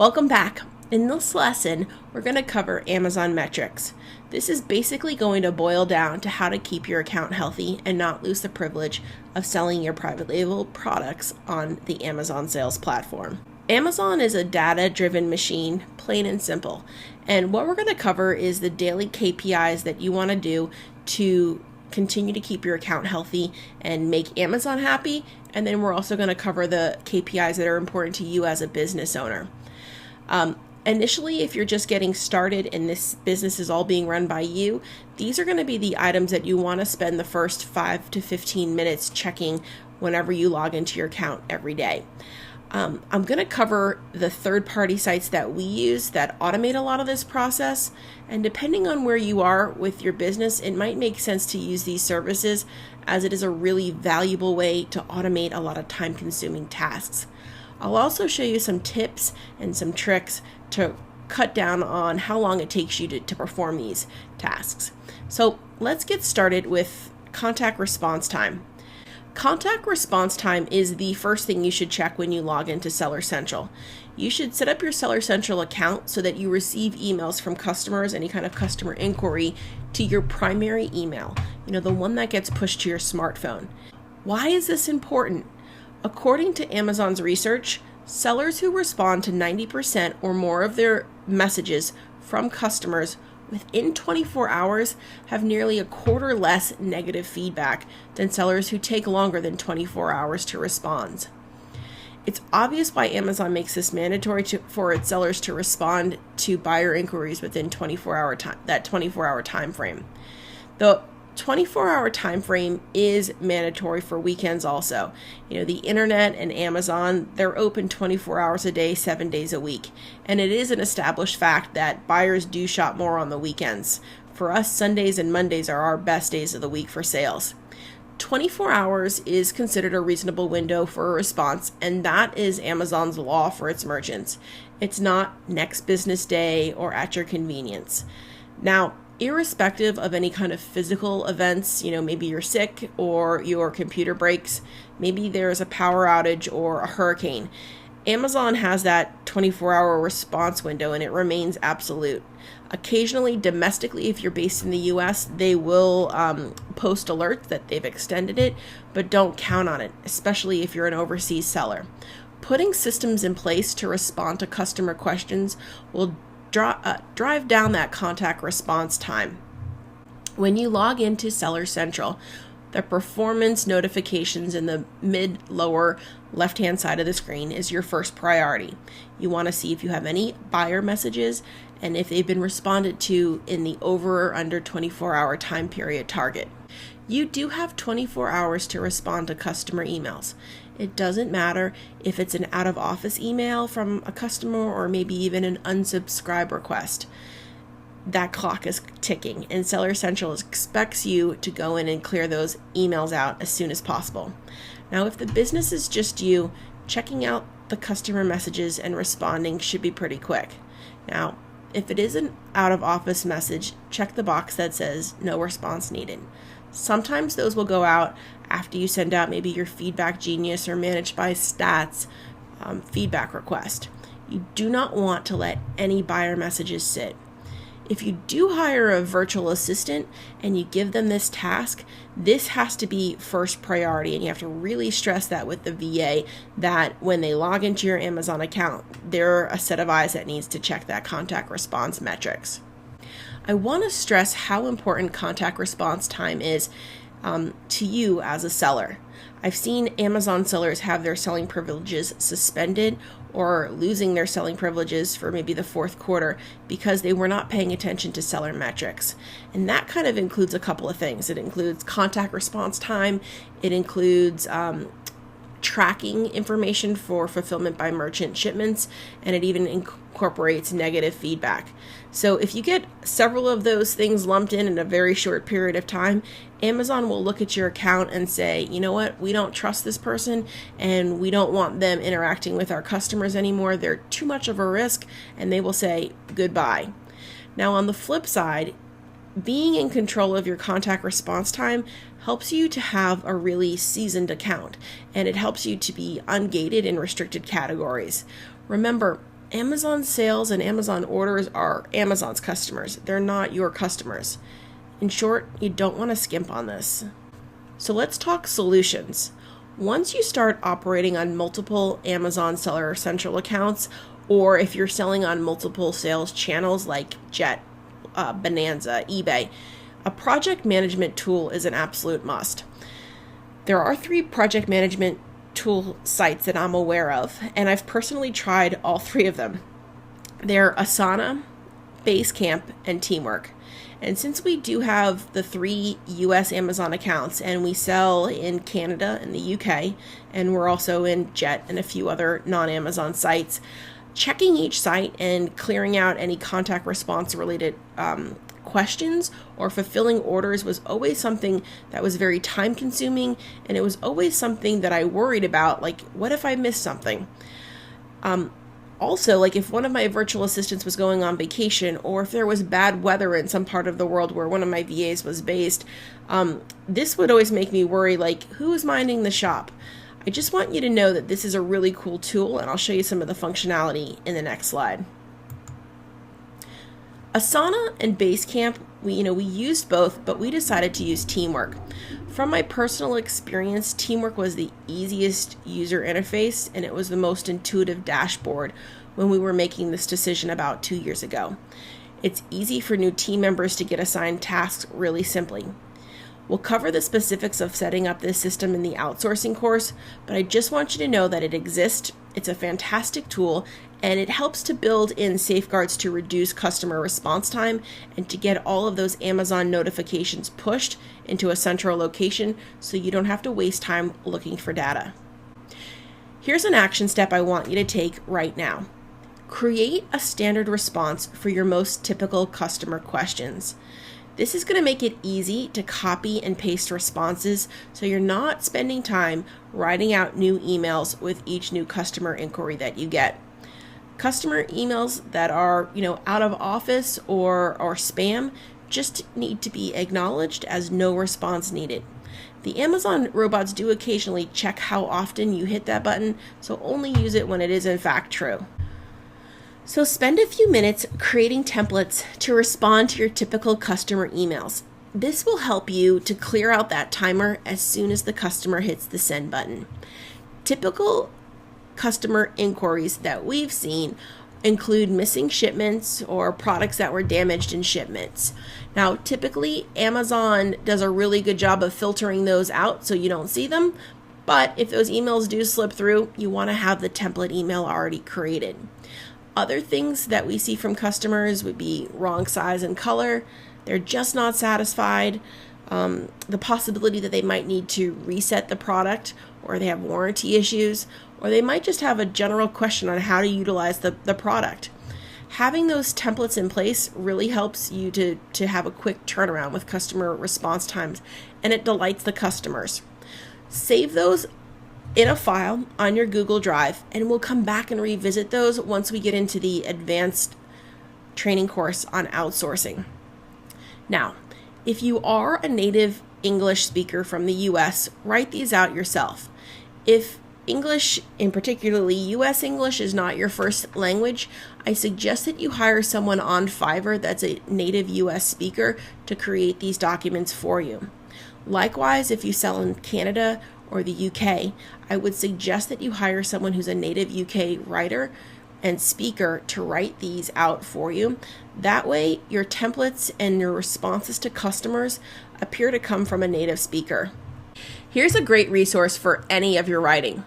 Welcome back. In this lesson, we're going to cover Amazon metrics. This is basically going to boil down to how to keep your account healthy and not lose the privilege of selling your private label products on the Amazon sales platform. Amazon is a data-driven machine, plain and simple. And what we're going to cover is the daily KPIs that you want to do to continue to keep your account healthy and make Amazon happy. And then we're also going to cover the KPIs that are important to you as a business owner. Initially, if you're just getting started and this business is all being run by you, these are going to be the items that you want to spend the first 5 to 15 minutes checking whenever you log into your account every day. I'm going to cover the third-party sites that we use that automate a lot of this process, and depending on where you are with your business, it might make sense to use these services as it is a really valuable way to automate a lot of time-consuming tasks. I'll also show you some tips and some tricks to cut down on how long it takes you to perform these tasks. So let's get started with contact response time. Contact response time is the first thing you should check when you log into Seller Central. You should set up your Seller Central account so that you receive emails from customers, any kind of customer inquiry, to your primary email, the one that gets pushed to your smartphone. Why is this important? According to Amazon's research, sellers who respond to 90% or more of their messages from customers within 24 hours have nearly a quarter less negative feedback than sellers who take longer than 24 hours to respond. It's obvious why Amazon makes this mandatory for its sellers to respond to buyer inquiries within 24-hour time frame. The 24-hour time frame is mandatory for weekends also. The internet and Amazon, they're open 24 hours a day, 7 days a week. And it is an established fact that buyers do shop more on the weekends. For us, Sundays and Mondays are our best days of the week for sales. 24 hours is considered a reasonable window for a response, and that is Amazon's law for its merchants. It's not next business day or at your convenience. Now, irrespective of any kind of physical events, maybe you're sick or your computer breaks, maybe there's a power outage or a hurricane, Amazon has that 24-hour response window and it remains absolute. Occasionally, domestically, if you're based in the US, they will post alerts that they've extended it, but don't count on it, especially if you're an overseas seller. Putting systems in place to respond to customer questions will drive down that contact response time. When you log into Seller Central, the performance notifications in the mid-lower left-hand side of the screen is your first priority. You want to see if you have any buyer messages and if they've been responded to in the over or under 24-hour time period target. You do have 24 hours to respond to customer emails. It doesn't matter if it's an out-of-office email from a customer or maybe even an unsubscribe request. That clock is ticking, and Seller Central expects you to go in and clear those emails out as soon as possible. Now, if the business is just you, checking out the customer messages and responding should be pretty quick. Now, if it is an out-of-office message, check the box that says no response needed. Sometimes those will go out after you send out maybe your Feedback Genius or Managed by Stats feedback request. You do not want to let any buyer messages sit. If you do hire a virtual assistant and you give them this task, this has to be first priority, and you have to really stress that with the VA that when they log into your Amazon account, they're a set of eyes that needs to check that contact response metrics. I want to stress how important contact response time is to you as a seller. I've seen Amazon sellers have their selling privileges suspended or losing their selling privileges for maybe the fourth quarter because they were not paying attention to seller metrics. And that kind of includes a couple of things. It includes contact response time. It includes tracking information for fulfillment by merchant shipments, and it even incorporates negative feedback. So if you get several of those things lumped in a very short period of time, Amazon will look at your account and say, you know what, we don't trust this person and we don't want them interacting with our customers anymore. They're too much of a risk, and they will say goodbye. Now on the flip side, being in control of your contact response time helps you to have a really seasoned account, and it helps you to be ungated in restricted categories. Remember, Amazon sales and Amazon orders are Amazon's customers. They're not your customers. In short, you don't want to skimp on this. So let's talk solutions. Once you start operating on multiple Amazon Seller Central accounts, or if you're selling on multiple sales channels like Jet, Bonanza, eBay, a project management tool is an absolute must. There are 3 project management tool sites that I'm aware of, and I've personally tried all 3 of them. They're Asana, Basecamp, and Teamwork. And since we do have the 3 US Amazon accounts and we sell in Canada and the UK, and we're also in Jet and a few other non-Amazon sites, checking each site and clearing out any contact response related questions or fulfilling orders was always something that was very time consuming, and it was always something that I worried about, like, what if I missed something? Also, like if one of my virtual assistants was going on vacation, or if there was bad weather in some part of the world where one of my VAs was based, this would always make me worry, like, who is minding the shop? I just want you to know that this is a really cool tool, and I'll show you some of the functionality in the next slide. Asana and Basecamp, we used both, but we decided to use Teamwork. From my personal experience, Teamwork was the easiest user interface, and it was the most intuitive dashboard when we were making this decision about 2 years ago. It's easy for new team members to get assigned tasks really simply. We'll cover the specifics of setting up this system in the outsourcing course, but I just want you to know that it exists. It's a fantastic tool, and it helps to build in safeguards to reduce customer response time and to get all of those Amazon notifications pushed into a central location so you don't have to waste time looking for data. Here's an action step I want you to take right now. Create a standard response for your most typical customer questions. This is going to make it easy to copy and paste responses so you're not spending time writing out new emails with each new customer inquiry that you get. Customer emails that are, out of office or spam just need to be acknowledged as no response needed. The Amazon robots do occasionally check how often you hit that button, so only use it when it is in fact true. So spend a few minutes creating templates to respond to your typical customer emails. This will help you to clear out that timer as soon as the customer hits the send button. Typical customer inquiries that we've seen include missing shipments or products that were damaged in shipments. Now, typically, Amazon does a really good job of filtering those out so you don't see them, but if those emails do slip through, you want to have the template email already created. Other things that we see from customers would be wrong size and color. They're just not satisfied. The possibility that they might need to reset the product, or they have warranty issues, or they might just have a general question on how to utilize the product. Having those templates in place really helps you to have a quick turnaround with customer response times, and it delights the customers. Save those in a file on your Google Drive, and we'll come back and revisit those once we get into the advanced training course on outsourcing. Now, if you are a native English speaker from the US, write these out yourself. If English, in particularly US English, is not your first language, I suggest that you hire someone on Fiverr that's a native US speaker to create these documents for you. Likewise, if you sell in Canada or the UK, I would suggest that you hire someone who's a native UK writer and speaker to write these out for you. That way, your templates and your responses to customers appear to come from a native speaker. Here's a great resource for any of your writing.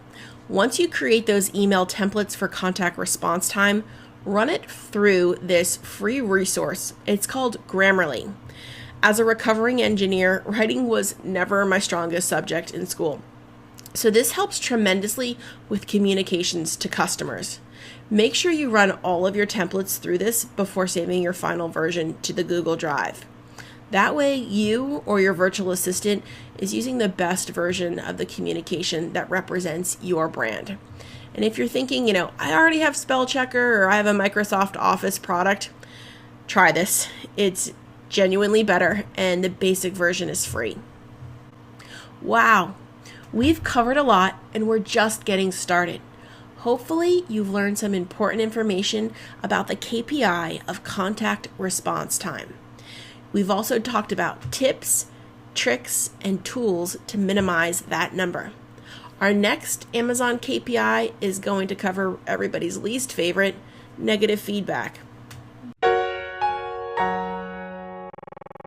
Once you create those email templates for contact response time, run it through this free resource. It's called Grammarly. As a recovering engineer, writing was never my strongest subject in school. So this helps tremendously with communications to customers. Make sure you run all of your templates through this before saving your final version to the Google Drive. That way you or your virtual assistant is using the best version of the communication that represents your brand. And if you're thinking, I already have spell checker or I have a Microsoft Office product, try this. It's genuinely better, and the basic version is free. Wow, we've covered a lot and we're just getting started. Hopefully, you've learned some important information about the KPI of contact response time. We've also talked about tips, tricks, and tools to minimize that number. Our next Amazon KPI is going to cover everybody's least favorite, negative feedback.